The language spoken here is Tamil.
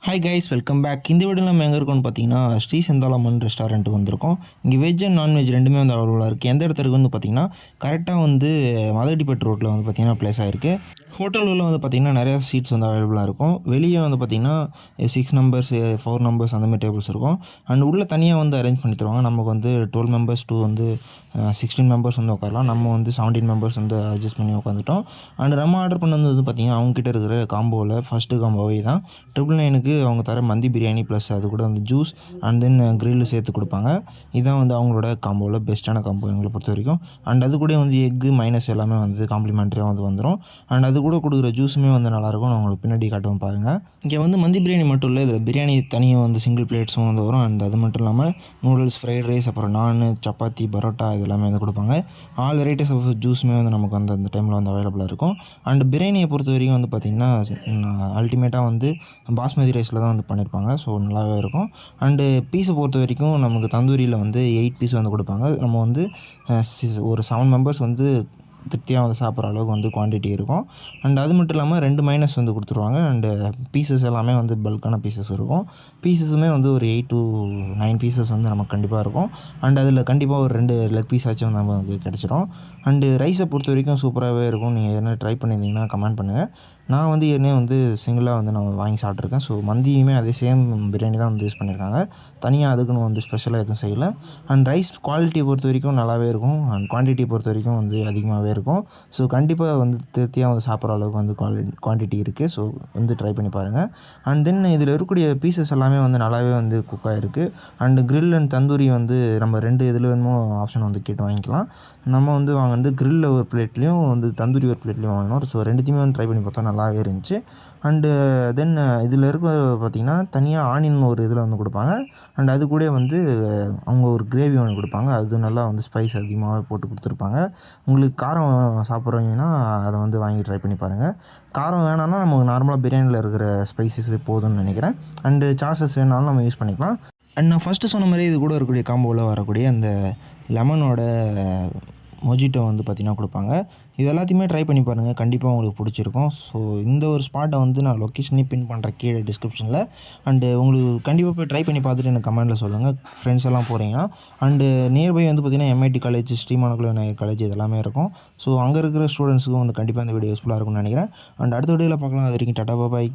Hi guys, welcome back. இந்த வீடியோவில் நம்ம எங்கே இருக்கோம்னு பார்த்தீங்கன்னா ஸ்ரீ செந்தாளம்மன் ரெஸ்டாரண்ட்டுக்கு வந்திருக்கோம். இங்கே வெஜ் அண்ட் நான்வெஜ் ரெண்டுமே வந்து அவைலபிளாக இருக்குது. எந்த இடத்துக்கு வந்து பார்த்தீங்கன்னா கரெக்டாக வந்து மதடிப்பட்டு ரோட்டில் வந்து பார்த்தீங்கன்னா ப்ளேஸ் ஆகிருக்கு. ஹோட்டல் உள்ள வந்து பார்த்திங்கன்னா நிறையா சீட்ஸ் வந்து அவைலபிளாக இருக்கும். வெளியே வந்து பார்த்திங்கன்னா 6 நம்பர்ஸ் 4 நம்பர்ஸ் அந்தமாதிரி டேபிள்ஸ் இருக்கும். அண்ட் உள்ளே தனியாக வந்து அரேஞ்ச் பண்ணி தருவாங்க. நமக்கு வந்து 12 மெம்பர்ஸ் டூ வந்து 16 மெம்பர்ஸ் வந்து உட்காரலாம். நம்ம வந்து 17 மெம்பர்ஸ் வந்து அட்ஜஸ்ட் பண்ணி உட்காந்துட்டோம். அண்ட் நம்ம ஆர்டர் பண்ணது வந்து பார்த்திங்கன்னா அவங்ககிட்ட இருக்கிற காம்போவில் ஃபஸ்ட்டு காம்போவே தான் 999க்கு அவங்க தர மந்தி பிரியாணி ப்ளஸ் அது கூட வந்து ஜூஸ் அண்ட் தென் கிரில் சேர்த்து கொடுப்பாங்க. இதுதான் வந்து அவங்களோட காம்போவில் பெஸ்ட்டான காம்போ எங்களை பொறுத்த வரைக்கும். அண்ட் அது கூட வந்து எக்கு மைனஸ் எல்லாமே வந்து காம்ப்ளிமெண்ட்ரியாக வந்து வந்துடும். அண்ட் அது கூட கொடுக்குற ஜூஸுமே வந்து நல்லாயிருக்கும். நான் உங்களுக்கு பின்னாடி காட்டுவோம் பாருங்கள். இங்கே வந்து மந்தி பிரியாணி மட்டும் இல்லை, இது பிரியாணி தனியாக வந்து சிங்கிள் பிளேட்ஸும் வந்து வரும். அண்ட் அது மட்டும் இல்லாமல் நூடுல்ஸ், ஃப்ரைட் ரைஸ், அப்புறம் நான், சப்பாத்தி, பரோட்டா இது எல்லாமே வந்து கொடுப்பாங்க. ஆல் வெரைட்டிஸ் ஆஃப் ஜூஸுமே வந்து நமக்கு வந்து அந்த டைமில் வந்து அவைலபிளாக இருக்கும். அண்ட் பிரியாணியை பொறுத்த வரைக்கும் வந்து பார்த்திங்கன்னா அல்டிமேட்டாக வந்து பாஸ்மதி ரைஸில் தான் வந்து பண்ணியிருப்பாங்க. ஸோ நல்லாவே இருக்கும். அண்டு பீஸை பொறுத்த வரைக்கும் நமக்கு தந்தூரியில் வந்து 8 பீஸ் வந்து கொடுப்பாங்க. நம்ம வந்து ஒரு 7 மெம்பர்ஸ் வந்து திருப்தியாக வந்து சாப்பிட்ற அளவுக்கு வந்து குவான்டிட்டி இருக்கும். அண்ட் அது மட்டும் இல்லாமல் 2 மைனஸ் வந்து கொடுத்துருவாங்க. அண்டு பீசஸ் எல்லாமே வந்து பல்கான பீசஸ் இருக்கும். பீசஸுமே வந்து ஒரு 8 to 9 பீசஸ் வந்து நமக்கு கண்டிப்பாக இருக்கும். அண்ட் அதில் கண்டிப்பாக ஒரு 2 லெக் பீஸ் ஆச்சும் நமக்கு கிடச்சிரும். அண்டு ரைஸை பொறுத்த வரைக்கும் சூப்பராகவே இருக்கும். நீங்கள் என்ன ட்ரை பண்ணியிருந்தீங்கன்னா கமெண்ட் பண்ணுங்கள். நான் வந்து ஏற்கனவே வந்து சிங்கிளாக வந்து நான் வாங்கி சாப்பிட்ருக்கேன். ஸோ மந்தியுமே அதே சேம் பிரியாணி தான் வந்து யூஸ் பண்ணியிருக்காங்க. தனியாக அதுக்குன்னு வந்து ஸ்பெஷலாக எதுவும் செய்யலை. அண்ட் ரைஸ் குவாலிட்டியை பொறுத்த வரைக்கும் நல்லாவே இருக்கும். அண்ட் குவான்டிட்டியை பொறுத்த வரைக்கும் வந்து அதிகமாகவே இருக்கும். ஸோ கண்டிப்பாக வந்து திருப்தியாக வந்து சாப்பிட்ற அளவுக்கு வந்து குவான்டிட்டி இருக்குது. ஸோ வந்து ட்ரை பண்ணி பாருங்கள். அண்ட் தென் இதில் இருக்கக்கூடிய பீசஸ் எல்லாமே வந்து நல்லாவே வந்து குக் ஆகிருக்கு. அண்டு கிரில் அண்ட் தந்தூரி வந்து நம்ம 2 இதில் வேணுமோ ஆப்ஷன் வந்து கேட்டு வாங்கிக்கலாம். நம்ம வந்து வாங்கினது கிரில்ல ஒரு பிளேட்லேயும் வந்து தந்தூரி ஒரு பிளேட்லேயும் வாங்கினோம். ஸோ 2த்தையுமே வந்து ட்ரை பண்ணி பார்த்தோம், நல்லாவே இருந்துச்சு. அண்டு தென் இதில் இருக்க பார்த்திங்கன்னா தனியாக ஆனியன் ஒரு இதில் வந்து கொடுப்பாங்க. அண்ட் அது கூட வந்து அவங்க ஒரு கிரேவி ஒன்று கொடுப்பாங்க. அது நல்லா வந்து ஸ்பைஸ் அதிகமாகவே போட்டு கொடுத்துருப்பாங்க. உங்களுக்கு காரம் சாப்பிட்றீங்கன்னா அதை வந்து வாங்கி ட்ரை பண்ணி பாருங்கள். காரம் வேணாம்னா நமக்கு நார்மலாக பிரியாணியில் இருக்கிற ஸ்பைசஸ் போதும்னு நினைக்கிறேன். அண்டு சாஸஸ் வேணாலும் நம்ம யூஸ் பண்ணிக்கலாம். அண்ட் நான் ஃபஸ்ட்டு சொன்ன மாதிரி இது கூட இருக்கக்கூடிய காம்போவில் வரக்கூடிய அந்த லெமனோட மொஜிட்டோ வந்து பார்த்திங்கன்னா கொடுப்பாங்க. இது எல்லாத்தையுமே ட்ரை பண்ணி பாருங்கள், கண்டிப்பாக உங்களுக்கு பிடிச்சிருக்கும். ஸோ இந்த ஒரு ஸ்பாட்டை வந்து நான் லொக்கேஷனே பின் பண்ணுறேன் கீழே டிஸ்கிரிப்ஷனில். அண்டு உங்களுக்கு கண்டிப்பாக போய் ட்ரை பண்ணி பார்த்துட்டு எனக்கு கமெண்ட்டில் சொல்லுங்கள், ஃப்ரெண்ட்ஸ் எல்லாம் போகிறீங்கன்னா. அண்டு நியர்பை வந்து பார்த்திங்கன்னா MIT காலேஜ், ஸ்ரீமானகுல விநாயகர் காலேஜ் இதெல்லாமே இருக்கும். ஸோ அங்கே இருக்கிற ஸ்டூடெண்ட்ஸுக்கும் வந்து கண்டிப்பாக இந்த வீடியோ யூஸ்ஃபுல்லாக இருக்கும்னு நினைக்கிறேன். அண்ட் அடுத்த வீடியோவில் பார்க்கலாம். அது வரைக்கும் டாடா பாய்.